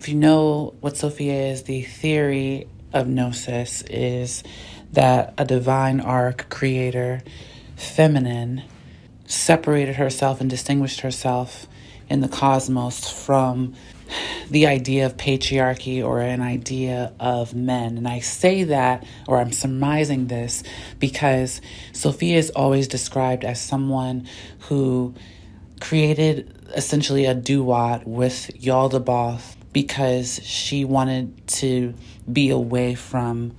If you know what Sophia is, the theory of Gnosis is that a divine arc creator, feminine, separated herself and distinguished herself in the cosmos from the idea of patriarchy or an idea of men. And I say that, or I'm surmising this, because Sophia is always described as someone who created essentially a duat with Yaldabaoth because she wanted to be away from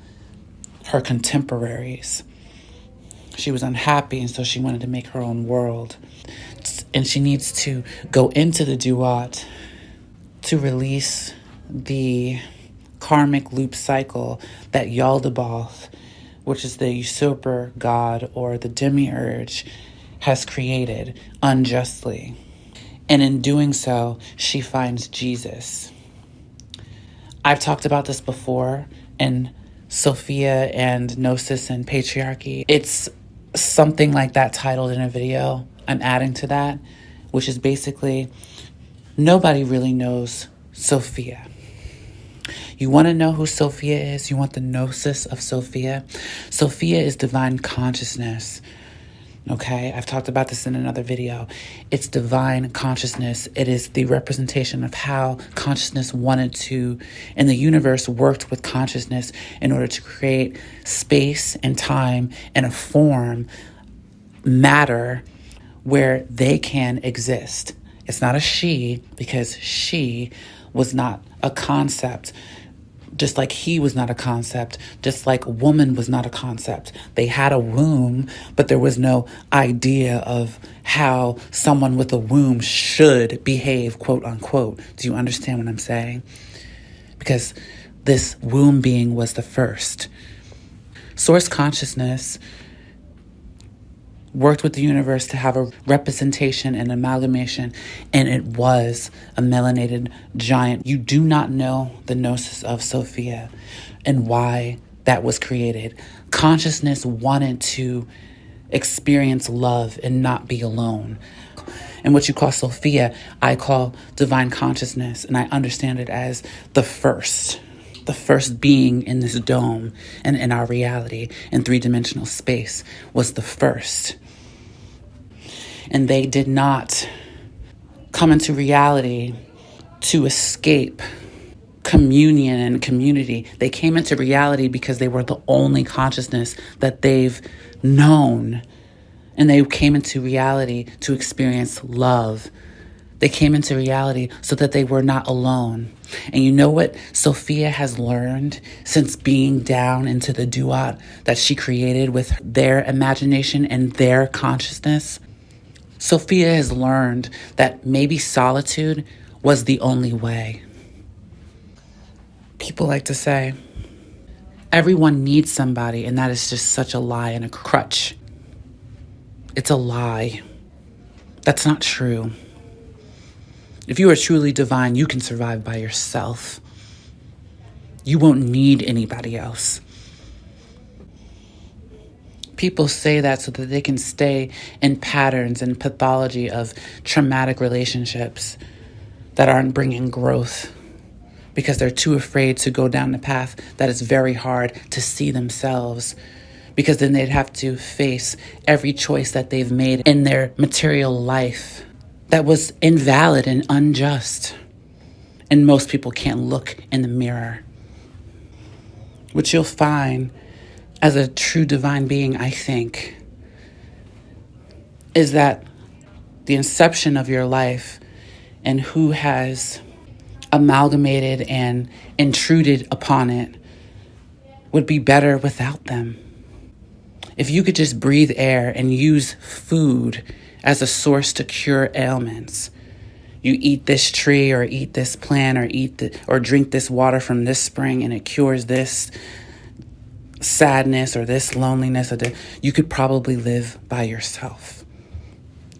her contemporaries. She was unhappy, and so she wanted to make her own world. And she needs to go into the duat to release the karmic loop cycle that Yaldabaoth, which is the usurper god or the demiurge, has created unjustly. And in doing so, she finds Jesus. I've talked about this before in Sophia and Gnosis and Patriarchy. It's something like that titled in a video. I'm adding to that, which is basically nobody really knows Sophia. You want to know who Sophia is? You want the gnosis of Sophia? Sophia is divine consciousness. Okay, I've talked about this in another video. It's divine consciousness. It is the representation of how consciousness wanted to, and the universe worked with consciousness in order to create space and time and a form, matter, where they can exist. It's not a she, because she was not a concept. Just like he was not a concept, just like woman was not a concept. They had a womb, but there was no idea of how someone with a womb should behave, quote unquote. Do you understand what I'm saying? Because this womb being was the first. Source consciousness worked with the universe to have a representation and amalgamation, and it was a melanated giant. You do not know the gnosis of Sophia and why that was created. Consciousness wanted to experience love and not be alone. And what you call Sophia, I call divine consciousness, and I understand it as the first being in this dome and in our reality in three-dimensional space was the first. And they did not come into reality to escape communion and community. They came into reality because they were the only consciousness that they've known. And they came into reality to experience love. They came into reality so that they were not alone. And you know what Sophia has learned since being down into the duat that she created with their imagination and their consciousness? Sophia has learned that maybe solitude was the only way. People like to say, everyone needs somebody, and that is just such a lie and a crutch. It's a lie. That's not true. If you are truly divine, you can survive by yourself. You won't need anybody else. People say that so that they can stay in patterns and pathology of traumatic relationships that aren't bringing growth because they're too afraid to go down the path that is very hard to see themselves, because then they'd have to face every choice that they've made in their material life that was invalid and unjust. And most people can't look in the mirror. What you'll find as a true divine being, I think, is that the inception of your life and who has amalgamated and intruded upon it would be better without them. If you could just breathe air and use food as a source to cure ailments, you eat this tree or eat this plant or drink this water from this spring and it cures this sadness or this loneliness, you could probably live by yourself.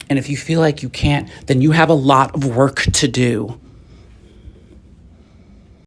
And if you feel like you can't, then you have a lot of work to do.